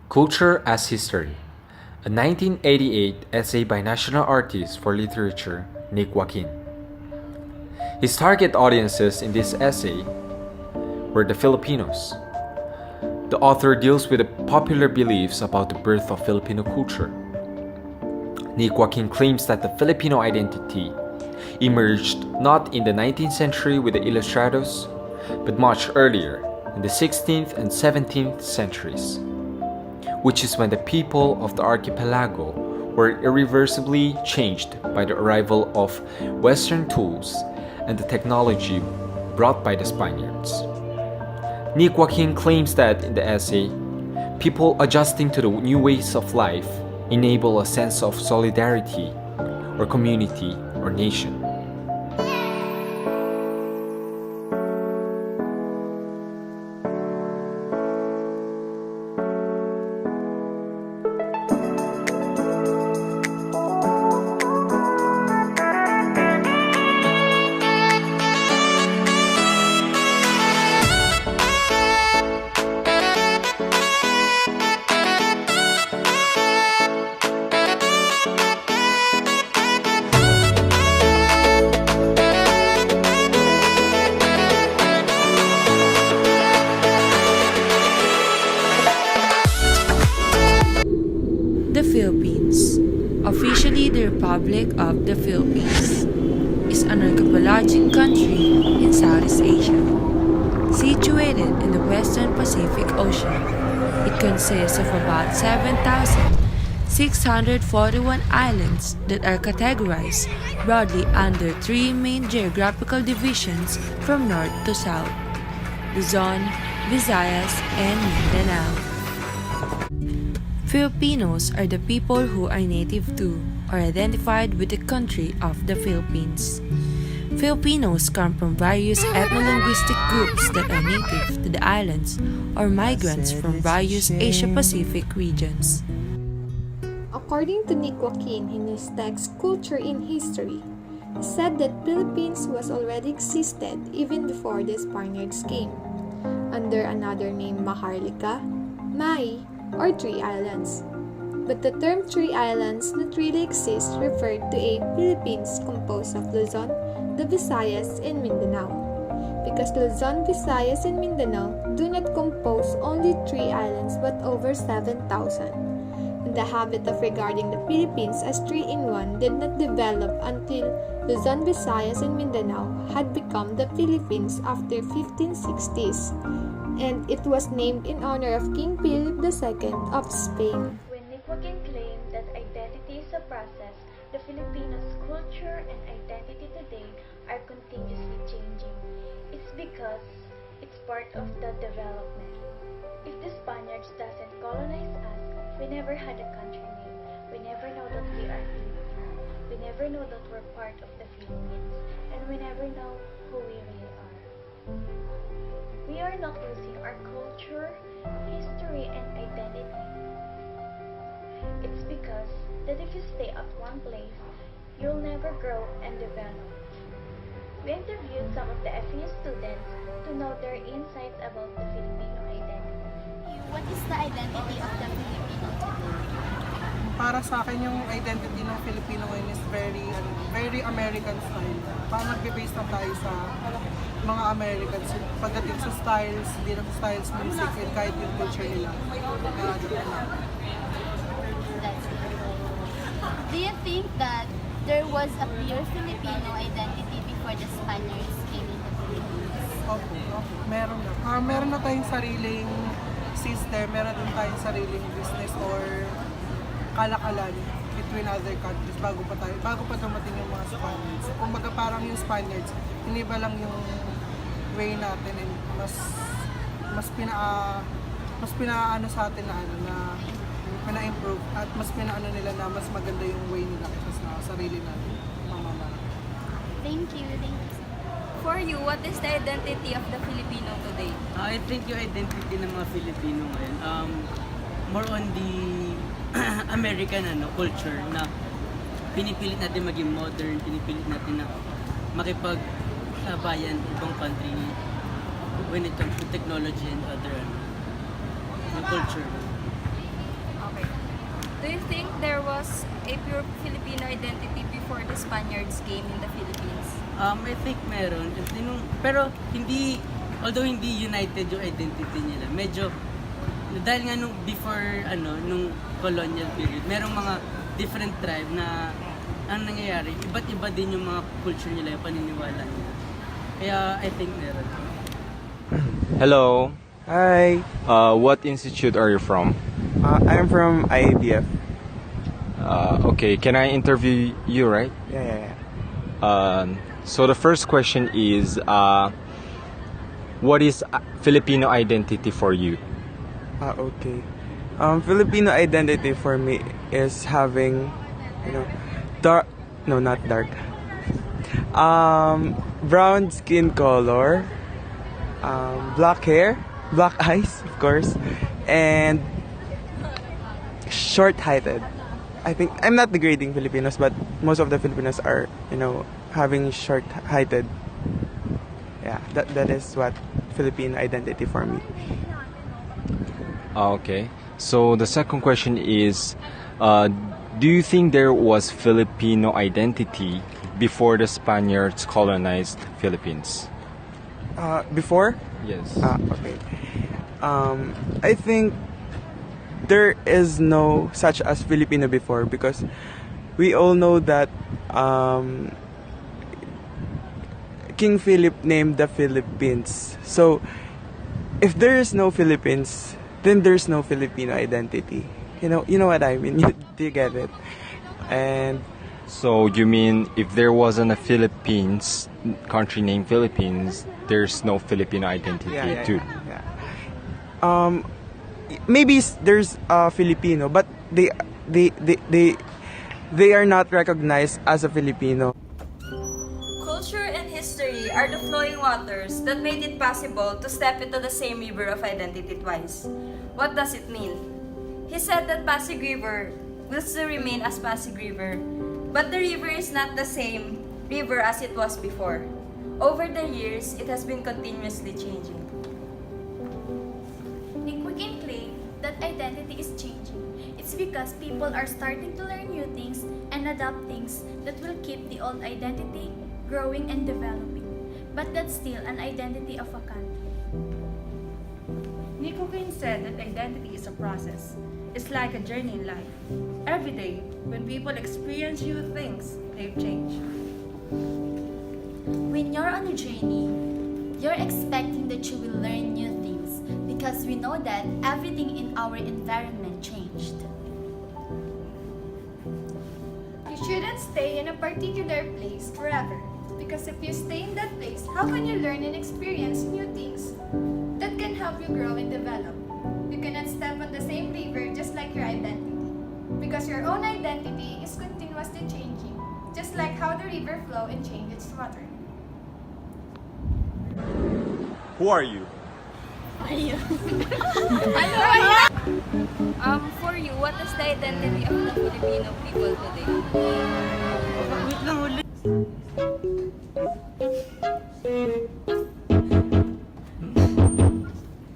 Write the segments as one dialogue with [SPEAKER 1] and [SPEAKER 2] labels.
[SPEAKER 1] Culture as History, a 1988 essay by national artist for literature Nick Joaquin. His target audiences in this essay were the Filipinos. The author deals with the popular beliefs about the birth of Filipino culture. Nick Joaquin claims that the Filipino identity emerged not in the 19th century with the Ilustrados, but much earlier, in the 16th and 17th centuries, which is when the people of the archipelago were irreversibly changed by the arrival of Western tools and the technology brought by the Spaniards. Nick Joaquin claims that in the essay, people adjusting to the new ways of life enable a sense of solidarity or community or nation.
[SPEAKER 2] The Philippines, officially the Republic of the Philippines, is an archipelagic country in Southeast Asia. Situated in the Western Pacific Ocean, it consists of about 7,641 islands that are categorized broadly under three main geographical divisions from north to south: Luzon, Visayas, and Mindanao. Filipinos are the people who are native to or identified with the country of the Philippines. Filipinos come from various ethno-linguistic groups that are native to the islands or migrants from various Asia-Pacific regions.
[SPEAKER 3] According to Nick Joaquin in his text Culture in History, he said that Philippines was already existed even before the Spaniards came, under another name Maharlika, Mai, or Three Islands. But the term Three Islands not really exists referred to a Philippines composed of Luzon, the Visayas, and Mindanao. Because Luzon, Visayas, and Mindanao do not compose only 3 islands but over 7,000. And the habit of regarding the Philippines as 3 in 1 did not develop until Luzon, Visayas, and Mindanao had become the Philippines after 1560s. And it was named in honor of King Philip II of Spain.
[SPEAKER 4] When Nick Joaquin claimed that identity is a process, the Filipinos' culture and identity today are continuously changing. It's because it's part of the development. If the Spaniards doesn't colonize us, we never had a country name. We never know that we are Filipino. We never know that we're part of the Philippines. And we never know who we really are. We are not losing our culture, history, and identity. It's because that if you stay at one place, you'll never grow and develop. We interviewed some of the FEU students to know their insights about the Filipino identity.
[SPEAKER 5] What is the identity of the Filipino today?
[SPEAKER 6] Para sa akin, yung identity ng Filipino ngayon is very American style. Parang nagbe-base lang tayo sa mga Americans pagdating sa styles, hindi lang styles, music, and kahit yung culture nila.
[SPEAKER 5] That's good. Do you think that there was a pure Filipino identity before the Spaniards came into the Philippines?
[SPEAKER 6] Opo. Meron na. Meron na tayong sariling system, meron din tayong sariling business or kalakalan between other countries bago pa dumating yung mga Spaniards. Kumbaga parang yung Spaniards, iniba lang yung way natin and mas pinaano sa atin na pina-improve at mas pinaano nila na mas maganda yung way nila kaysa sa sarili natin pamamaraan.
[SPEAKER 5] Thank you.
[SPEAKER 7] For you, what is the identity of the Filipino today?
[SPEAKER 8] I think yung identity ng mga Filipino ngayon, more on the American culture na pinipilit natin maging modern, pinipilit natin na makipag-bayan ibang country when it comes to technology and other culture.
[SPEAKER 7] Do you think there was a pure Filipino identity before the Spaniards came in the Philippines?
[SPEAKER 8] I think meron. Pero hindi, although hindi united yung identity nila, medyo, dahil nga nung before, nung colonial period, merong mga different tribe na, ang nangyayari, iba't iba din yung mga culture nila, yung paniniwala nila. Kaya, I think meron.
[SPEAKER 1] Hello.
[SPEAKER 9] Hi,
[SPEAKER 1] What institute are you from?
[SPEAKER 9] I'm from IABF.
[SPEAKER 1] Okay, can I interview you, right?
[SPEAKER 9] Yeah.
[SPEAKER 1] So the first question is, what is Filipino identity for you?
[SPEAKER 9] Okay. Filipino identity for me is having, dark, no, not dark. Brown skin color, black hair, black eyes, of course, and short-heighted. I think I'm not degrading Filipinos, but most of the Filipinos are, having short-heighted. Yeah, that is what Filipino identity for me.
[SPEAKER 1] Okay. So the second question is, do you think there was Filipino identity before the Spaniards colonized Philippines?
[SPEAKER 9] Before?
[SPEAKER 1] Yes.
[SPEAKER 9] Okay. I think there is no such as Filipino before, because we all know that King Philip named the Philippines. So if there is no Philippines, then there's no Filipino identity. You know what I mean? Do you get it? And
[SPEAKER 1] So you mean if there wasn't a Philippines country named Philippines, there's no Filipino identity too?
[SPEAKER 9] yeah. Maybe there's Filipino, but they are not recognized as a Filipino.
[SPEAKER 7] Culture and history are the flowing waters that made it possible to step into the same river of identity twice. What does it mean? He said that Pasig River will still remain as Pasig River, but the river is not the same river as it was before. Over the years, it has been continuously changing.
[SPEAKER 5] We can claim that identity is changing. It's because people are starting to learn new things and adopt things that will keep the old identity growing and developing. But that's still an identity of a country.
[SPEAKER 10] Nico Quinn said that identity is a process. It's like a journey in life. Every day, when people experience new things, they've changed.
[SPEAKER 5] When you're on a journey, you're expecting that you will learn new things because we know that everything in our environment changed.
[SPEAKER 3] You shouldn't stay in a particular place forever, because if you stay in that place, how can you learn and experience new things that can help you grow and develop? You cannot step on the same river just like your identity, because your own identity is continuously changing, just like how the river flow and change its water.
[SPEAKER 1] Who are you?
[SPEAKER 7] For you, what is the identity of the Filipino people today?
[SPEAKER 8] Wait lang ulit.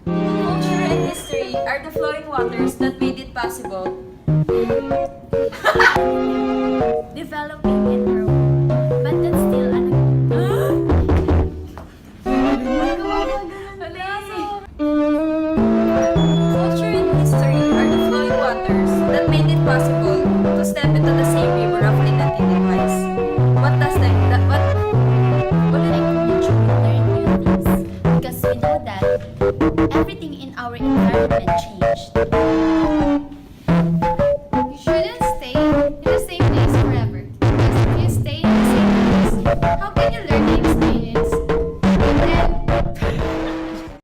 [SPEAKER 7] Culture and history are the flowing waters that made it possible.
[SPEAKER 5] Developing and growing. But that's still an
[SPEAKER 7] Culture and history are the flowing waters that made it possible to step into the same river of identity twice. What does
[SPEAKER 5] what I think you will learn new things because we know that everything in our environment changed.